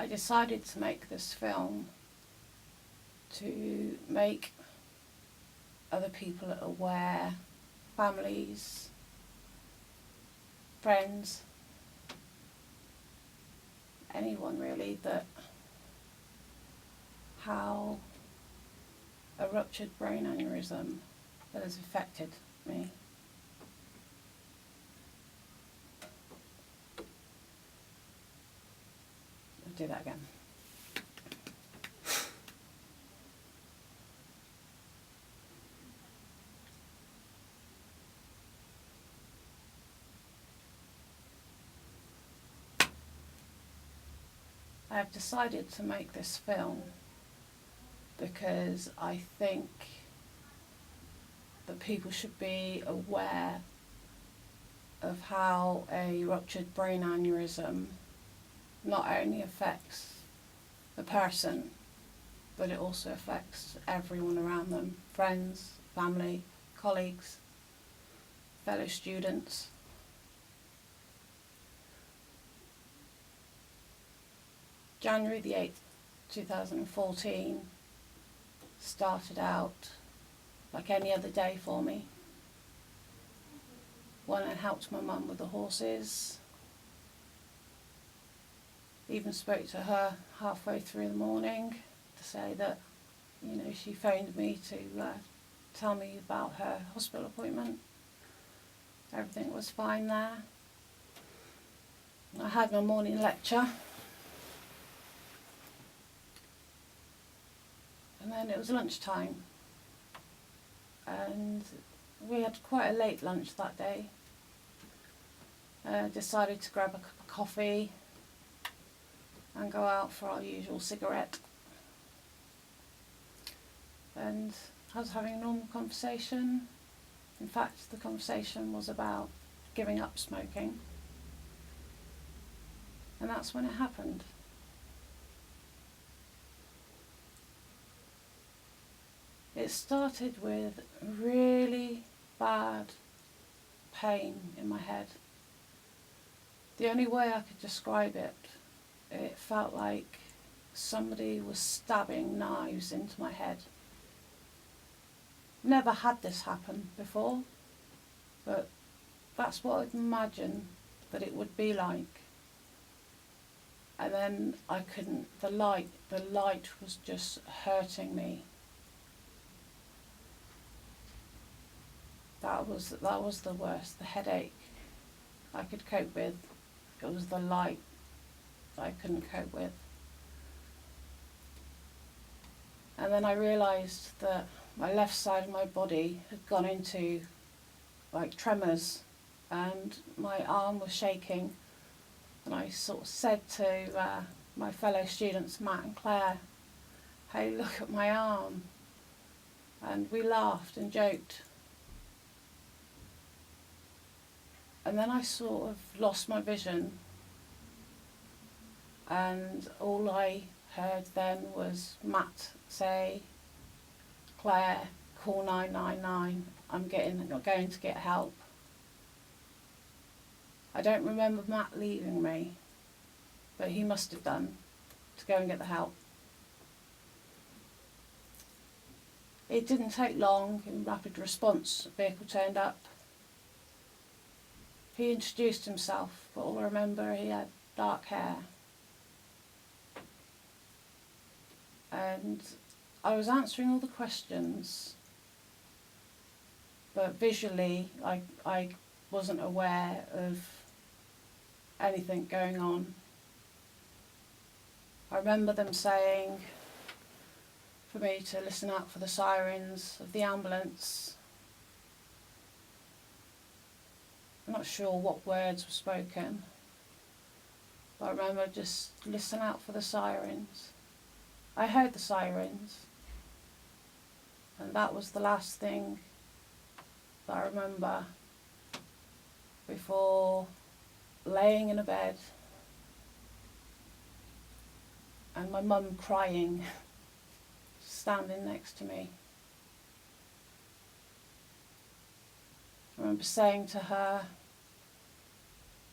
I decided to make this film to make other people aware, families, friends, anyone really, that how a ruptured brain aneurysm that has affected me. I'll do that again. I have decided to make this film because I think that people should be aware of how a ruptured brain aneurysm not only affects the person, but it also affects everyone around them, friends, family, colleagues, fellow students. January the 8th, 2014 started out like any other day for me. When I helped my mum with the horses, even spoke to her halfway through the morning to say that, you know, she phoned me to tell me about her hospital appointment. Everything was fine there. I had my morning lecture. And then it was lunchtime, and we had quite a late lunch that day. Decided to grab a cup of coffee and go out for our usual cigarette. And I was having a normal conversation. In fact, the conversation was about giving up smoking. And that's when it happened. It started with really bad pain in my head. The only way I could describe it, it felt like somebody was stabbing knives into my head. Never had this happen before, but that's what I'd imagine that it would be like. And then I couldn't, the light was just hurting me. That was the worst. The headache I could cope with. It was the light that I couldn't cope with. And then I realised that my left side of my body had gone into like tremors, and my arm was shaking. And I sort of said to my fellow students, Matt and Claire, "Hey, look at my arm." And we laughed and joked. And then I sort of lost my vision, and all I heard then was Matt say, "Claire, call 999, I'm going to get help." I don't remember Matt leaving me, but he must have done, to go and get the help. It didn't take long. In rapid response, a vehicle turned up. He introduced himself, but all I remember, he had dark hair. And I was answering all the questions, but visually I wasn't aware of anything going on. I remember them saying for me to listen out for the sirens of the ambulance. I'm not sure what words were spoken, but I remember just listen out for the sirens. I heard the sirens, and that was the last thing that I remember before laying in a bed and my mum crying, standing next to me. I remember saying to her,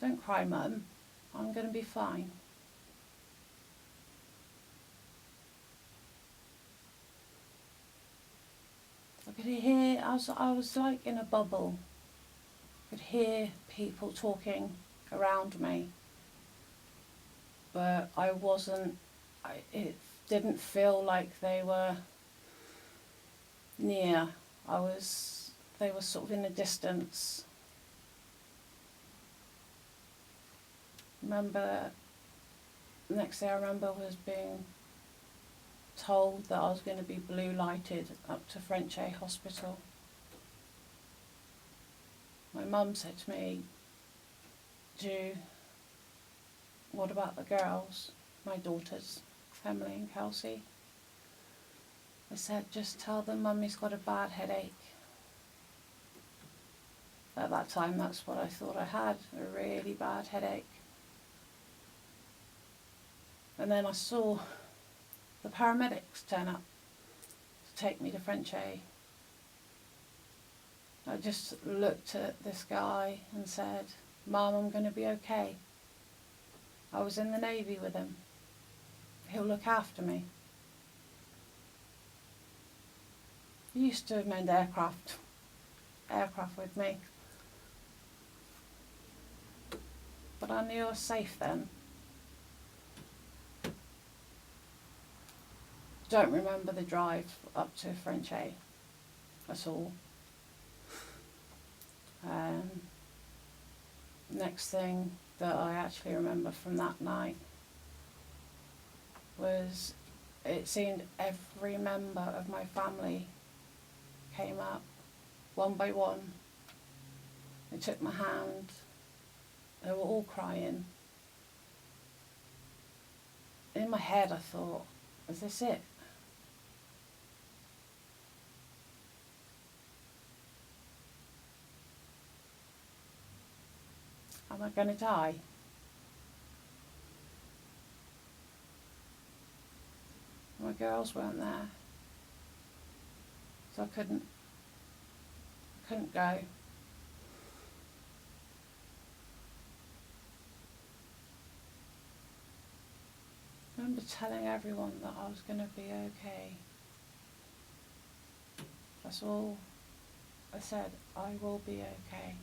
"Don't cry, Mum, I'm going to be fine." could hear, I was like in a bubble. I could hear people talking around me, but I wasn't, it didn't feel like they were near. They were sort of in the distance. Remember, the next thing I remember was being told that I was going to be blue lighted up to Frenchay Hospital. My mum said to me, what about the girls, my daughters, Emily and Kelsey? I said, just tell them Mummy's got a bad headache. At that time, that's what I thought I had, a really bad headache. And then I saw the paramedics turn up to take me to Frenchay. I just looked at this guy and said, Mum, I'm going to be okay. I was in the Navy with him. He'll look after me. He used to mend aircraft with me. But I knew I was safe then. Don't remember the drive up to Frenchay at all. Next thing that I actually remember from that night was it seemed every member of my family came up one by one. They took my hand. They were all crying. In my head I thought, is this it? Am I going to die? My girls weren't there, so I couldn't go. I remember telling everyone that I was going to be okay. That's all I said, I will be okay.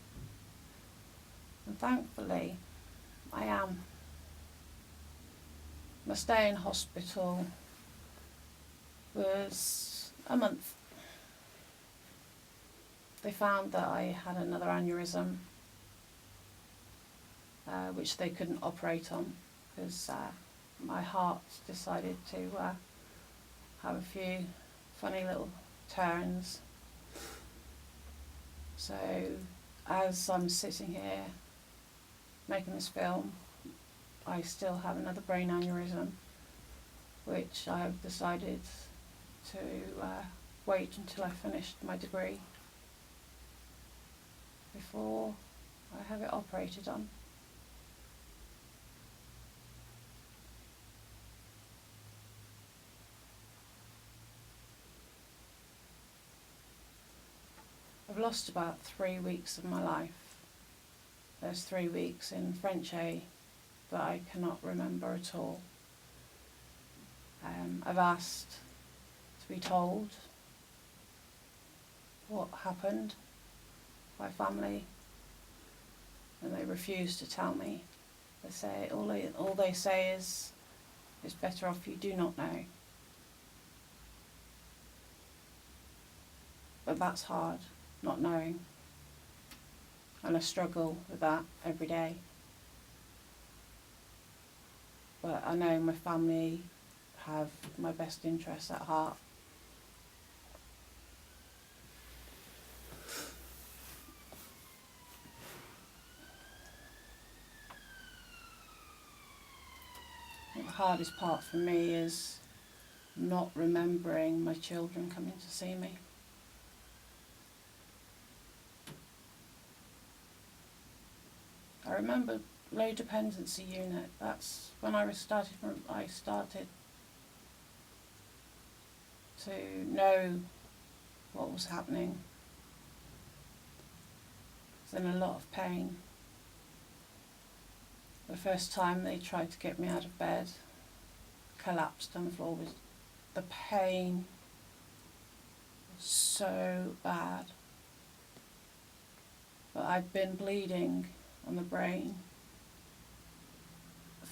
And thankfully, I am. My stay in hospital was a month. They found that I had another aneurysm, which they couldn't operate on because my heart decided to have a few funny little turns. So as I'm sitting here making this film, I still have another brain aneurysm, which I have decided to wait until I finished my degree before I have it operated on. I've lost about 3 weeks of my life. There's 3 weeks in Frenchay that I cannot remember at all. I've asked to be told what happened by family, and they refuse to tell me. They say all they say is, it's better off you do not know. But that's hard, not knowing. And I struggle with that every day. But I know my family have my best interests at heart. The hardest part for me is not remembering my children coming to see me. I remember low dependency unit. That's when I started to know what was happening. I was in a lot of pain. The first time they tried to get me out of bed, collapsed on the floor. The pain was so bad. But I'd been bleeding on the brain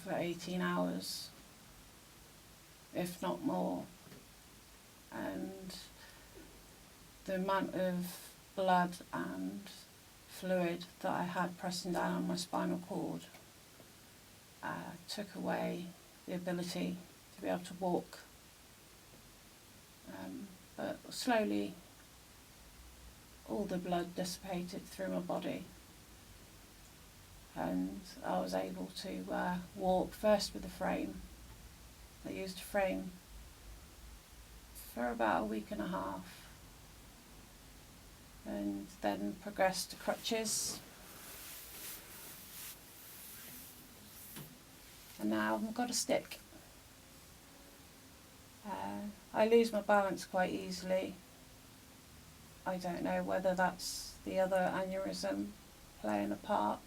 for 18 hours, if not more. And the amount of blood and fluid that I had pressing down on my spinal cord took away the ability to be able to walk. But slowly all the blood dissipated through my body, and I was able to walk first with a frame. I used a frame for about a week and a half, and then progressed to crutches, and now I've got a stick. I lose my balance quite easily. I don't know whether that's the other aneurysm playing a part,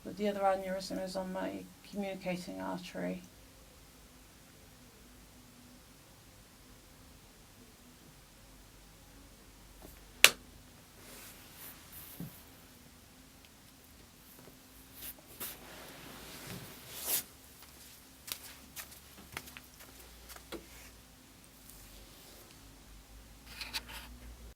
but the other aneurysm is on my communicating artery,